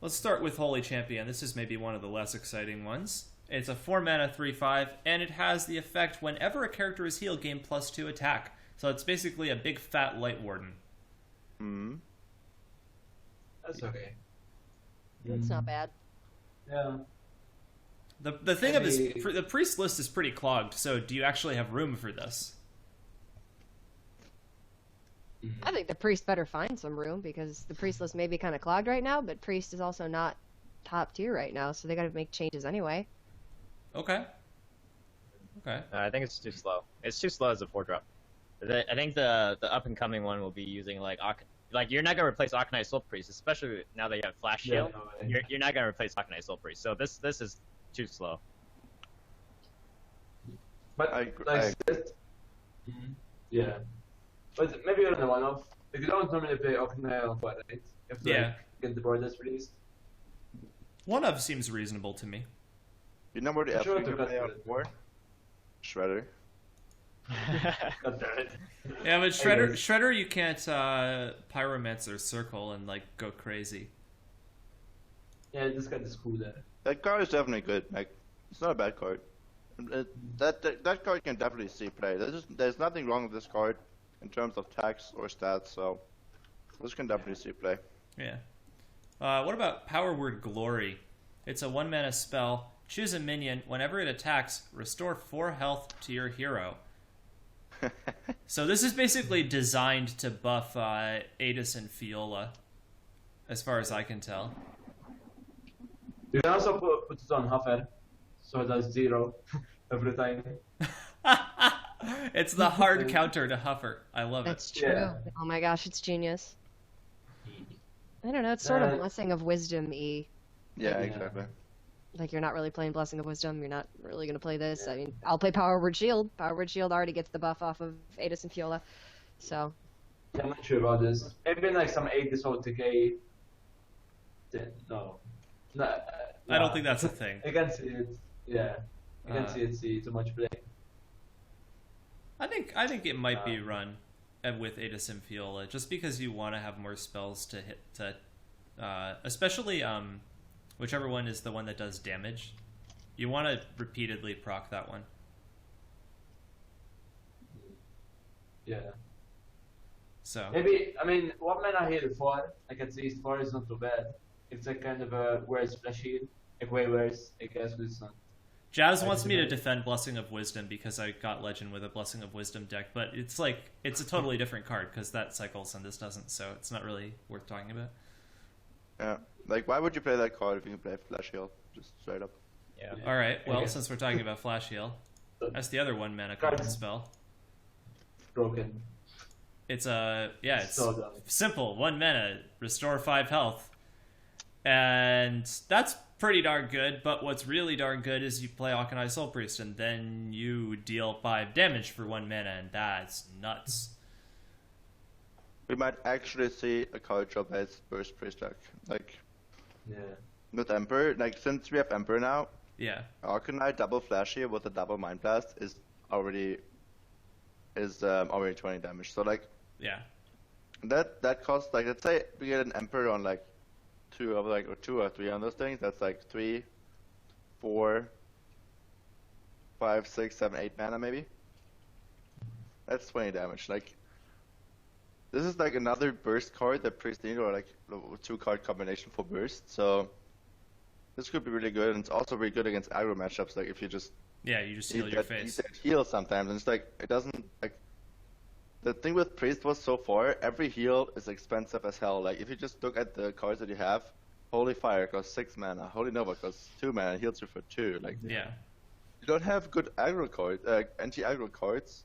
Let's start with Holy Champion. This is maybe one of the less exciting ones. It's a 4 mana 3/5, and it has the effect whenever a character is healed, gain +2 attack. So it's basically a big fat Light Warden. Hmm. That's okay. That's not bad. Yeah. The thing of this, the priest list is pretty clogged. So do you actually have room for this? I think the priest better find some room because the priest list may be kind of clogged right now, but priest is also not top tier right now, so they got to make changes anyway. Okay. Okay. I think it's too slow. It's too slow as a 4-drop. I think the up and coming one will be using like you're not gonna replace Arcanite Soul Priest, especially now that you have Flash Shield. Yeah, You're not gonna replace Arcanite Soul Priest. So this is too slow. But I yeah. But maybe you're the one-off. Like, you don't normally play Okinawa on what, right? You have to get the board that's released. One of seems reasonable to me. You know what the Sure, F you play out for? Shredder. God damn it. Yeah, but Shredder, you can't Pyromancer Circle and like go crazy. Yeah, this card is cool there. That card is definitely good. Like, it's not a bad card. That card can definitely see play. There's nothing wrong with this card in terms of tax or stats, so this can definitely see play. Yeah. What about Power Word Glory? It's a 1 mana spell. Choose a minion. Whenever it attacks, restore 4 health to your hero. So this is basically designed to buff Adis and Fiola, as far as I can tell. You can also put it on Huffer, so it does 0 every time. It's the hard counter to Huffer. I love it. That's true. Yeah. Oh my gosh, it's genius. I don't know, it's sort of Blessing of Wisdom-y. Yeah, exactly. Like, you're not really playing Blessing of Wisdom, you're not really going to play this. I mean, I'll play Power Word Shield. Power Word Shield already gets the buff off of Adis and Fiola. So, Yeah, I'm not sure about this. Maybe like some 80s OTK. No. I don't think that's a thing. I can see it. Yeah. I can see too much play. I think it might be run with Adis and Fiola, just because you want to have more spells to hit especially whichever one is the one that does damage. You want to repeatedly proc that one. Yeah. So Maybe, I mean, what mana here for? Like at least 4 is not too bad. It's like kind of a worse flash heal. Like way worse, I guess, because it's not. Jazz wants me to defend Blessing of Wisdom because I got Legend with a Blessing of Wisdom deck, but it's like, it's a totally different card because that cycles and this doesn't, so it's not really worth talking about. Yeah. Like, why would you play that card if you can play Flash Heal? Just straight up. Yeah. Alright, well, Okay. since we're talking about Flash Heal, that's the other 1 mana common spell. Broken. It's it's So dumb. simple, 1 mana, restore 5 health. And that's pretty darn good, but what's really darn good is you play Akanai Soul Priest, and then you deal 5 damage for 1 mana, and that's nuts. We might actually see a card drop as Burst Priest deck. Like, Yeah. with Emperor, like, since we have Emperor now, Yeah. Arcanite double Flash Heal with a double Mind Blast is already 20 damage. So, like, Yeah. that costs, like, let's say we get an Emperor on, like, 2 or 3 on those things. That's like 3, 4, 5, 6, 7, 8 mana maybe. That's 20 damage. Like, this is like another burst card that Priest need, or like a 2-card combination for burst. So this could be really good, and it's also really good against aggro matchups. Like if you just Yeah, you just heal need your that, face. need that heal sometimes, and it's like it doesn't like. The thing with Priest was so far, every heal is expensive as hell. Like, if you just look at the cards that you have, Holy Fire costs 6 mana, Holy Nova costs 2 mana, heals you for 2. Like, Yeah. you don't have good aggro cards, anti-aggro cards,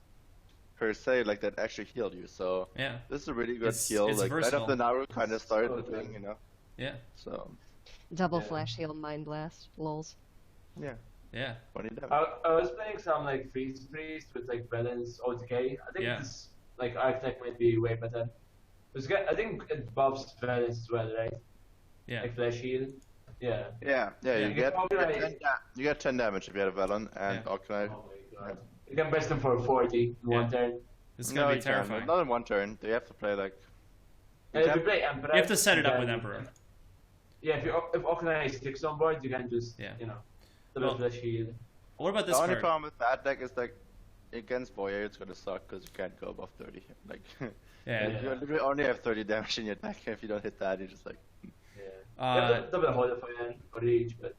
per se, like, that actually heal you. So, Yeah. this is a really good It's heal. Like, Light versatile. of the Naru kind of started So the good. thing, you know? Yeah. So, double Yeah. Flash Heal Mind Blast. Lols. yeah, Yeah. 20 damage. I was playing some like Freeze Priest with like balance OTK. I think Yeah. this like Architect might be way better. I think it buffs balance as well, right? Yeah. Like Flash Heal. Yeah. Yeah, Yeah. you get Probably 10 damage if you have Velen and Yeah. Arcanite. Oh my god. You can burst them for 40 in one Yeah. turn. This is No, gonna be you can't. terrifying. Not in one turn. They have to play like. And if you can't- play Emperor, You have to set it up then- with Emperor. Yeah, if Okana is 6 on board, you can just double Well, flash heal. What about The this only card? problem with that deck is like against Boyer, it's gonna suck because you can't go above 30. Like, Yeah. you literally only have 30 damage in your deck. If you don't hit that, you're just like. Yeah. You have Uh, to double hold for hand or reach, but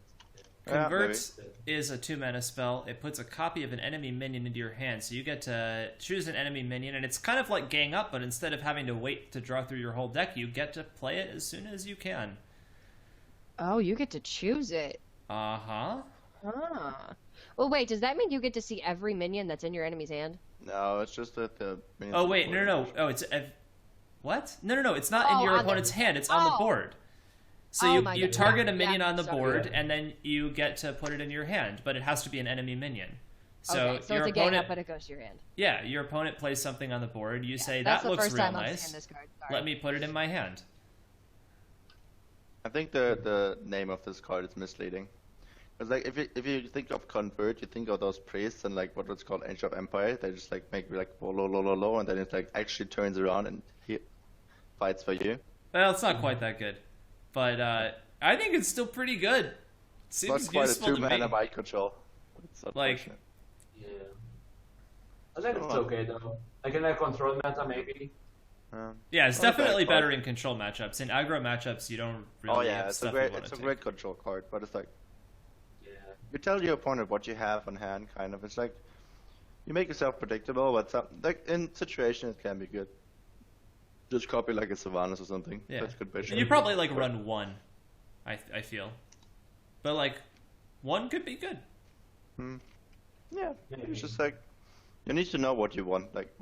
Converts is a 2-mana spell. It puts a copy of an enemy minion into your hand, so you get to choose an enemy minion, and it's kind of like Gang Up, but instead of having to wait to draw through your whole deck, you get to play it as soon as you can. Oh, you get to choose it. Uh-huh. Huh. Well, wait, does that mean you get to see every minion that's in your enemy's hand? No, it's just that the. Oh, wait, no. Oh, it's... what? No, it's not in your opponent's hand, it's on the board. So you target a minion on the board, and then you get to put it in your hand, but it has to be an enemy minion. So, so your it's a Gang opponent, Up, but it goes to your hand. yeah, your opponent plays something on the board. You say, That's that the looks first real time I'm nice. seeing this card. Sorry. Let me put it in my hand. I think the name of this card is misleading. It's like if you think of convert, you think of those priests and like what was called Age of Empire. They just like make like low, and then it like actually turns around and he fights for you. Well, it's not quite that good, but I think it's still pretty good. Seems Not quite a useful to me. 2-mana mind control. It's Like- unfortunate. yeah. I think it's okay though. Like in a control meta, maybe. Yeah, it's Not a bad definitely card. better in control matchups. In aggro matchups, you don't really Oh yeah, have it's a stuff great you want it's to a take. great control card, but it's like Yeah. you tell your opponent what you have on hand, kind of. It's like you make yourself predictable, but like in situations it can be good. Just copy like a Sylvanas or something. Yeah. That's good vision. And you probably like run one, I feel, but like one could be good. Yeah, Maybe. it's just like you need to know what you want. Like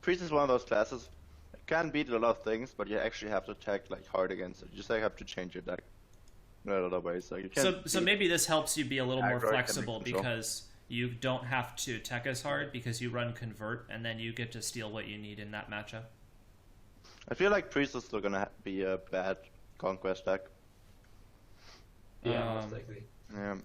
priest is one of those classes. It can beat a lot of things, but you actually have to attack like hard against it. You just like have to change your deck in a lot of ways. Like you can't. So maybe this helps you be a little more Aggro can be flexible control. because you don't have to tech as hard because you run convert and then you get to steal what you need in that matchup. I feel like priest is still gonna be a bad conquest deck. Yeah, most Um, likely. Yeah.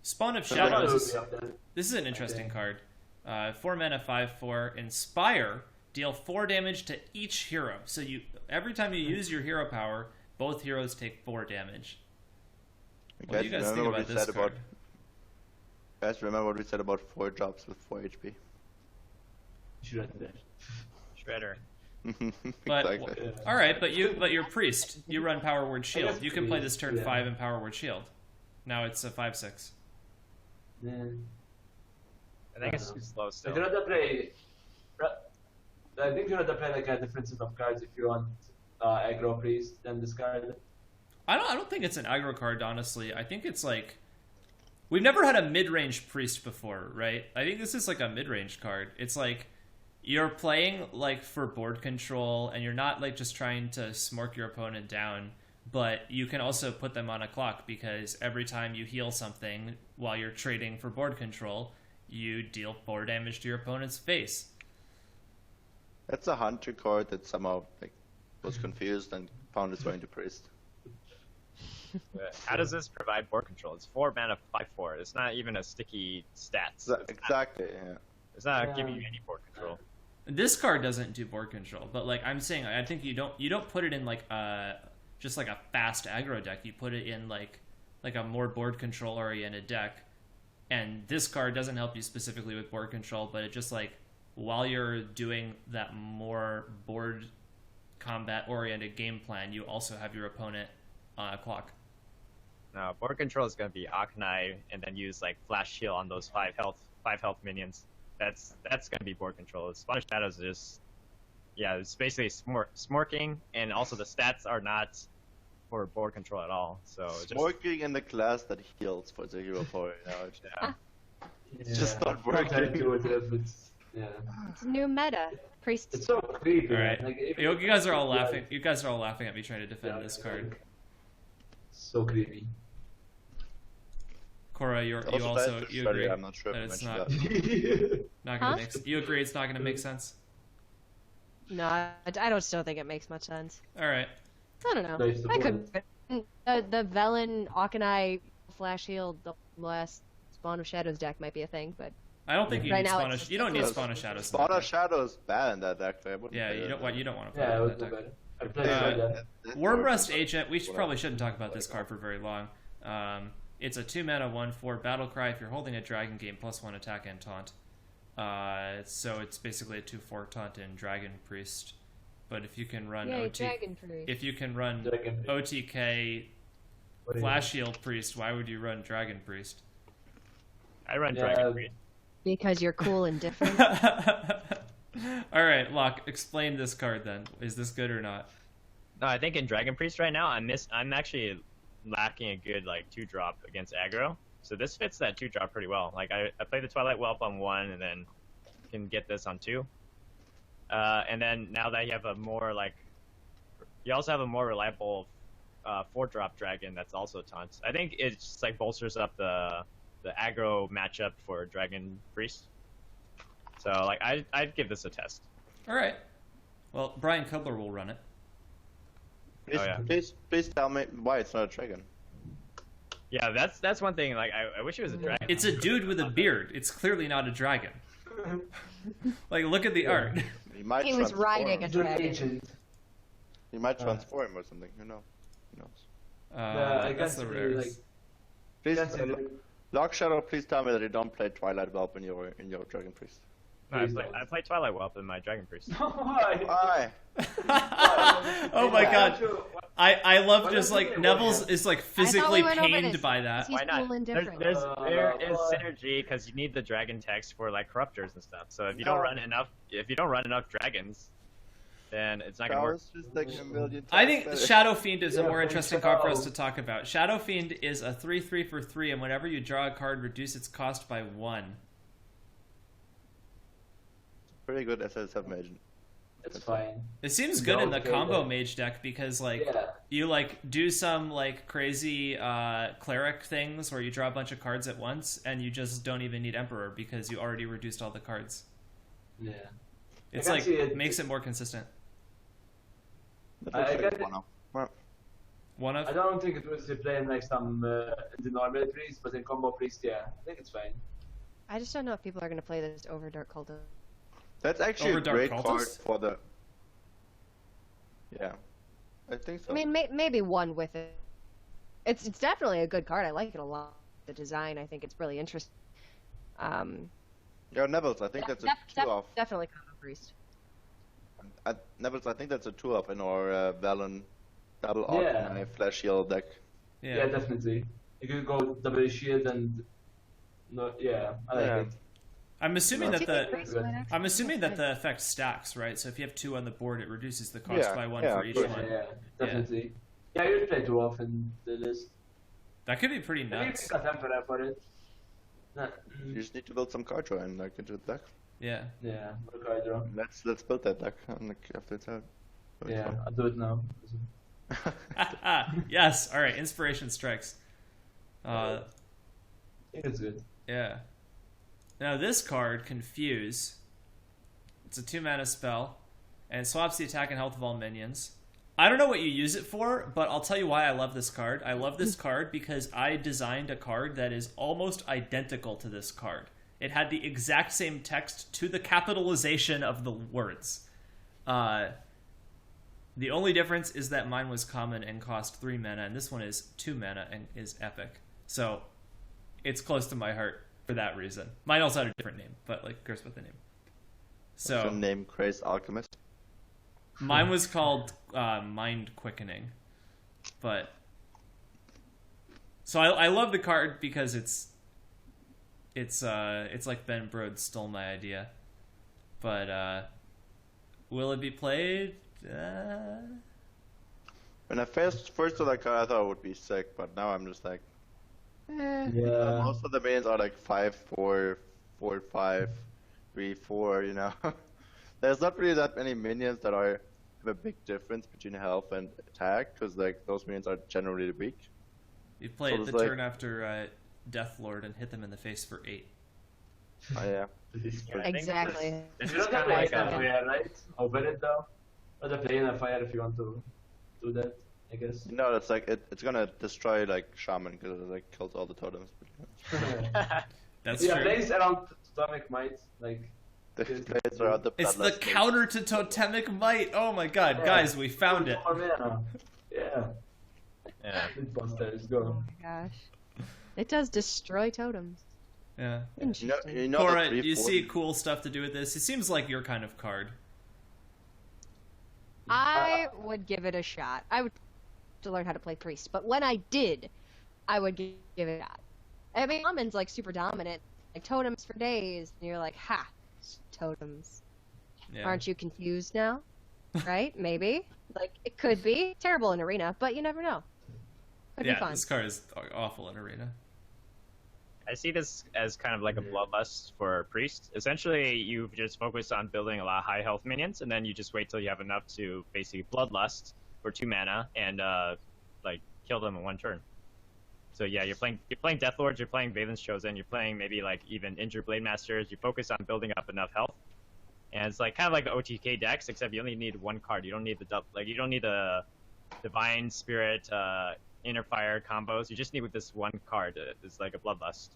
Spawn of Shadow Shadows. would Is, be up there. this is an interesting think. card. 4 mana, 5/4. Inspire. Deal 4 damage to each hero. So you every time you use your hero power, both heroes take 4 damage. What do you guys think remember about we this said card? Guys, remember what we said about 4 drops with 4 HP? Shouldn't do that. Shredder. But exactly. Yeah. all right, but you're priest. You run Power Word Shield. guess You can play priest, this turn yeah. 5 in Power Word Shield. Now it's a 5/6. Yeah. I think it's too slow Like, still. you'd rather play. I think you'd rather play like a different set of cards if you want aggro priest than this card. I don't think it's an aggro card, honestly. I think it's like we've never had a mid-range priest before, right? I think this is like a mid-range card. It's like you're playing like for board control and you're not like just trying to smork your opponent down, but you can also put them on a clock because every time you heal something while you're trading for board control, you deal 4 damage to your opponent's face. That's a hunter card that somehow like was confused and found its way into priest. How does this provide board control? It's 4 mana, 5/4. It's not even a sticky stats. Exactly, yeah. It's not Yeah. giving you any board control. This card doesn't do board control, but like I'm saying, I think you don't put it in like just like a fast aggro deck. You put it in like a more board control oriented deck, and this card doesn't help you specifically with board control, but it just like while you're doing that more board combat oriented game plan, you also have your opponent on a clock. No, board control is going to be Akanai and then use like Flash Heal on those 5 health minions. That's going to be board control. Spawn of Shadows is just, yeah, it's basically smorking, and also the stats are not for board control at all. So it's just, Working in the class that heals for the hero power, you know. yeah. It's just not very working. intuitive. Yeah. It's new meta. Priest. It's so creepy. All right, Like, if you guys are all yeah, laughing. You guys are all laughing at me trying to defend yeah, this card. So creepy. Cora, you Also, also that's you Shredder, agree I'm not sure that if it's I not mentioned not gonna Huh? make you agree it's not gonna make sense. No, I don't still think it makes much sense. All right. I don't know. Nice to I put could. The Velen, Akanai, Flash Heal, the last Spawn of Shadows deck might be a thing, but I don't think you Right need now Spawn it's of, you don't need that. Spawn of Shadows. in Spawn that of deck. Shadow is bad in that deck. I wouldn't Yeah, play you it. don't want to play Yeah, it that would be deck. better. I played Uh, that. Wormrust Agent, probably shouldn't talk about this card for very long. It's a 2 mana 1/4 Battlecry. If you're holding a dragon, gain +1 attack and taunt. So it's basically a 2/4 taunt in Dragon Priest. But if you can run Dragon Priest. if you can run Dragon Priest. OTK Flash Shield Priest, why would you run Dragon Priest? I run Dragon Priest. Because you're cool and different. All right, Locke, explain this card then. Is this good or not? No, I think in Dragon Priest right now, I'm actually lacking a good like 2-drop against aggro. So this fits that 2-drop pretty well. Like I play the Twilight Whelp on 1 and then can get this on 2. And then now that you have a more like, you also have a more reliable 4-drop dragon that's also taunts. I think it just like bolsters up the aggro matchup for Dragon Priest. So like I'd give this a test. All right. Well, Brian Kubler will run it. Please tell me why it's not a dragon. Yeah, that's one thing. Like I wish it was a dragon. It's a dude with a beard. It's clearly not a dragon. Like, look at the art. He might He was riding a dragon. Agent. He might transform or something. Who knows? Who knows? I That's guess the like, rares. Please, That's it. LOKShadow, please tell me that you don't play Twilight Whelp in your Dragon Priest. No, I play Twilight Whelp in my Dragon Priest. Why? Why? Oh my god. I love Why just don't you like play Neville's Warhammer? is like I thought physically we went over pained this. by that. He's Why not? cool and There different. is why? synergy because you need the dragon text for like corruptors and stuff. So if you No. don't run enough dragons, then it's not That gonna work. was just like a million I times think better. Shadow Fiend is a Yeah, more but interesting card for us Shadow- to talk about. Shadow Fiend is a 3/3 for 3, and whenever you draw a card, reduce its cost by 1. Pretty good SS7 agent. It's fine. It seems good in the Okay, combo then. mage deck because like Yeah. you like do some like crazy cleric things where you draw a bunch of cards at once and you just don't even need Emperor because you already reduced all the cards. Yeah. It's can like see it. makes it more consistent. That I looks like get it. one of. Well, One of I don't think it was playing like some in the normal priest, but in combo priest, yeah, I think it's fine. I just don't know if people are going to play this over Dark Cultist. that's actually Over a Dark great card Cultist? for the. Yeah, I think so. I mean, maybe one with it. It's definitely a good card. I like it a lot. The design, I think it's really interesting. Yeah, Neviilz, I think that's a two off. Definitely combo priest. Neviilz, I think that's a two off in our Valen double Yeah. Arcanine Flash Heal deck. Yeah, definitely. You could go double shield and no, yeah, I like Yeah. it. I'm assuming No. that Do you think the priest might actually I'm assuming be that good? the effect stacks, right? So if you have 2 on the board, it reduces the cost Yeah, by 1 yeah, for of each course. one. Yeah, definitely. Yeah, you play too often the list. That could be pretty Maybe you nuts. got Emperor for it. Nah, You just need to build some card draw and like into the deck. Yeah. yeah, more card draw. Let's build that deck and like after it's out. So it's Yeah, I'll do it now. Yes. All right. Inspiration strikes. I think it's good. Yeah. Now this card, Confuse. It's a 2 mana spell, and it swaps the attack and health of all minions. I don't know what you use it for, but I'll tell you why I love this card. I love this card because I designed a card that is almost identical to this card. It had the exact same text to the capitalization of the words. The only difference is that mine was common and cost 3 mana, and this one is 2 mana and is epic. So it's close to my heart for that reason. Mine also had a different name, but like goes with the name. So So name Craze Alchemist. mine was called Mind Quickening, but so I love the card because it's like Ben Brode stole my idea, but will it be played? When I first saw that card, I thought it would be sick, but now I'm just like, Yeah. most of the minions are like 5/4, 4/5, 3/4. You know, there's not really that many minions that have a big difference between health and attack, because like those minions are generally weak. You play So it the it's like- turn after Death Lord and hit them in the face for 8. Oh yeah. I think Exactly. This You is don't kind have of to like play a, fire, right? Over it though. Or the play in a fire if you want to do that, I guess. No, it's like it's gonna destroy like Shaman because it like kills all the totems. That's Yeah, true. plays around Atomic Might, like The blades are the It's the bloodlust blades. counter to Totemic Might. Oh my god, Yeah. guys, we found it. More mana. Yeah. Yeah. Buster is Oh gone. my gosh. It does destroy totems. Yeah. Interesting. You know Cora, the you 3/4 see cool stuff to do with this? It seems like your kind of card. I would give it a shot. I would to learn how to play priest, but when I did, I would give it a shot. I mean, Shaman's like super dominant, like totems for days, and you're like, ha, totems. Yeah. Aren't you confused now? Right? Maybe. Like, it could be terrible in arena, but you never know. Could be Yeah, fun. this card is awful in arena. I see this as kind of like a bloodlust for priest. Essentially, you just focus on building a lot of high health minions, and then you just wait till you have enough to basically bloodlust for 2 mana and like kill them in 1 turn. So yeah, you're playing Death Lords, you're playing Valen's Chosen, you're playing maybe like even Injured Blade Masters. You focus on building up enough health, and it's like kind of like the OTK decks, except you only need 1 card. You don't need you don't need the Divine Spirit, Inner Fire combos. You just need with this 1 card. It's like a bloodlust.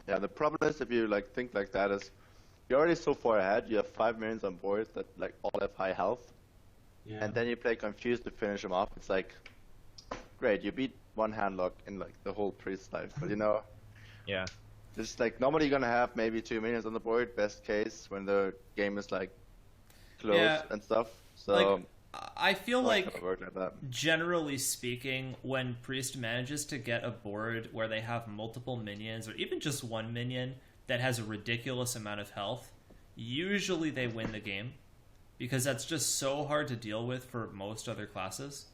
The problem is if you like think like that is you're already so far ahead. You have 5 minions on board that like all have high health, Yeah. and then you play Confused to finish them off. It's like great, you beat 1 handlock in like the whole priest life, but you know, Yeah. it's like normally you're gonna have maybe 2 minions on the board, best case when the game is like close Yeah. and stuff. So Like, I feel it's not like gonna work like that. generally speaking, when Priest manages to get a board where they have multiple minions, or even just 1 minion that has a ridiculous amount of health, usually they win the game. Because that's just so hard to deal with for most other classes.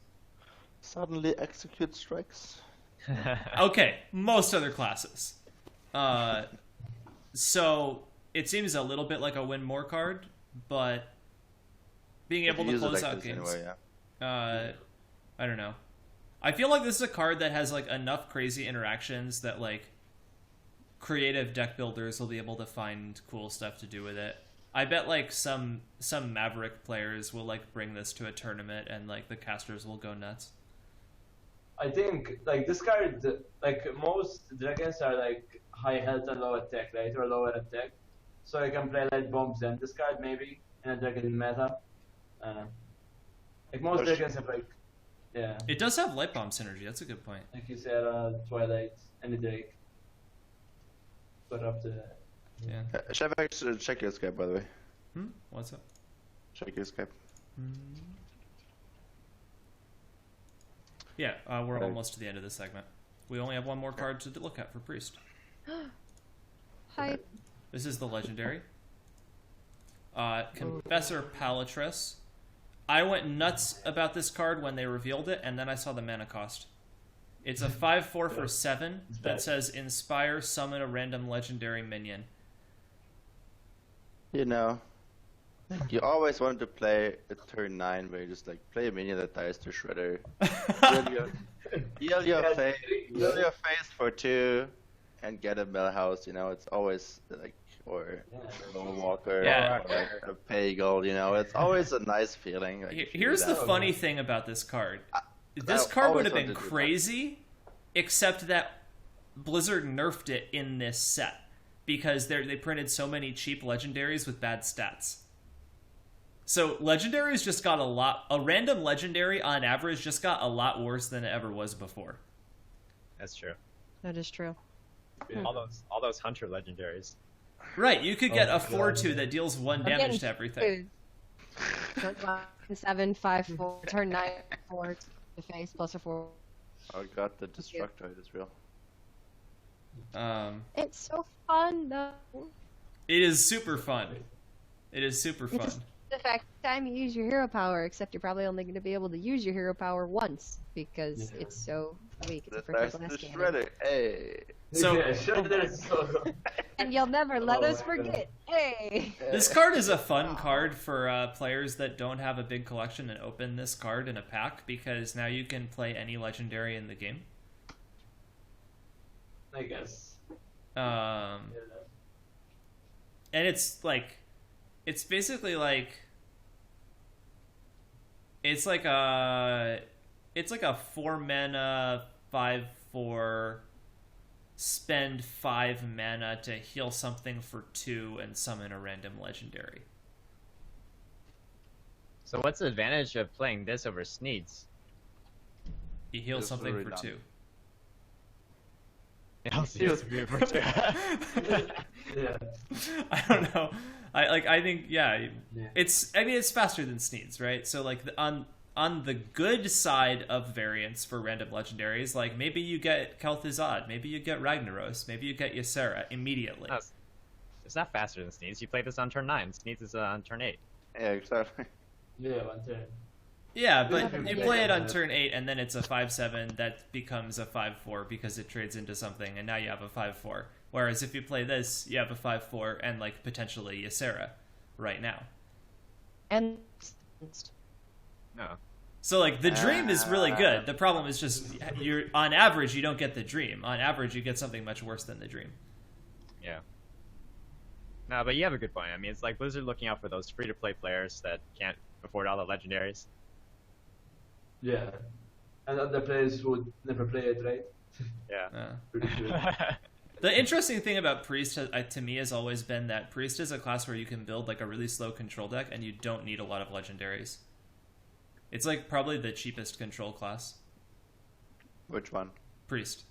Suddenly execute strikes. Okay, most other classes. So it seems a little bit like a win more card, but being able to Use it close like out this games. anyway, yeah. I don't know. I feel like this is a card that has like enough crazy interactions that like creative deck builders will be able to find cool stuff to do with it. I bet like some Maverick players will like bring this to a tournament and like the casters will go nuts. I think like this card, like most dragons are like high health and low attack, right, or lower attack. So I can play like bombs and this card maybe in a dragon meta. Like most Push. dragons have like, yeah, It does have light bomb synergy. That's a good point. like you said, Twilight and the Drake. Put up the. Yeah. Shevek, check your Skype by the way. What's up? Check your Skype. Yeah, we're Okay. almost to the end of this segment. We only have 1 more card to look at for Priest. Hi. This is the legendary. Confessor Palatrus. I went nuts about this card when they revealed it, and then I saw the mana cost. It's a 5/4 for 7 It's that bad. says Inspire, summon a random legendary minion. You know, you always wanted to play a turn 9 where you just like play a minion that dies to Shredder. Heal your Yeah, face, yeah. heal your face for 2, and get a Millhouse. You know, it's always like or a Lone Walker Yeah. or like a Pagel. You know, it's always a nice feeling. Like, if you do Here's the that. funny thing about this card. This I card would always have been wanted to do that. crazy, except that Blizzard nerfed it in this set because they printed so many cheap legendaries with bad stats. So legendaries just got a random legendary on average just got a lot worse than it ever was before. That's true. That is true. Yeah. All those hunter legendaries. Right, you could get Oh, a 4/2 God. that deals 1 I'm damage getting to everything. Turn 7, 5, 4, turn 9, 4 to face, plus a 4. Oh god, the Destructoid is real. It's so fun though. It is super fun. It is super It's fun. just the fact time you use your hero power, except you're probably only going to be able to use your hero power once because Yeah. it's so weak. It's a The freaking dice glass to cannon. Shredder. Hey. So- yeah, Shredder is so good. And you'll never let Oh us my God. forget. Hey! This card is a fun card for players that don't have a big collection and open this card in a pack because now you can play any legendary in the game. I guess. And Yeah. it's basically like it's like a 4 mana 5/4 spend 5 mana to heal something for 2 and summon a random legendary. So what's the advantage of playing this over Sneeds? You heal It's something really for dumb. 2. Yeah. I don't know. I think Yeah. it's faster than Sneeds, right? So like on the good side of variants for random legendaries, like maybe you get Kel'Thuzad, maybe you get Ragnaros, maybe you get Ysera immediately. No, it's not faster than Sneeds. You play this on turn 9. Sneeds is on turn 8. Yeah, exactly. Yeah, 1 turn. Yeah, but Yeah, you but play it yeah. on turn 8 and then it's a 5/7 that becomes a 5/4 because it trades into something and now you have a 5/4. Whereas if you play this, you have a 5/4 and like potentially Ysera right now. And No. So like the dream is really good. The problem is just you're on average you don't get the dream. On average you get something much worse than the dream. Yeah. No, but you have a good point. I mean, it's like Blizzard looking out for those free-to-play players that can't afford all the legendaries. Yeah. And other players who never play it, right? Yeah. Pretty sure. The interesting thing about Priest to me has always been that Priest is a class where you can build like a really slow control deck and you don't need a lot of legendaries. It's like probably the cheapest control class. Which one? Priest.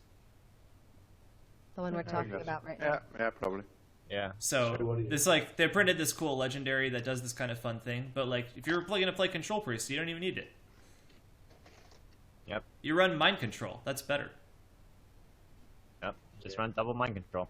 the one we're talking Yes. about right now. Yeah, probably. Yeah. So Sure, what do you- it's like they printed this cool legendary that does this kind of fun thing, but like if you're going to play control Priest, you don't even need it. Yep. You run mind control. That's better. Yep. Just run double mind control.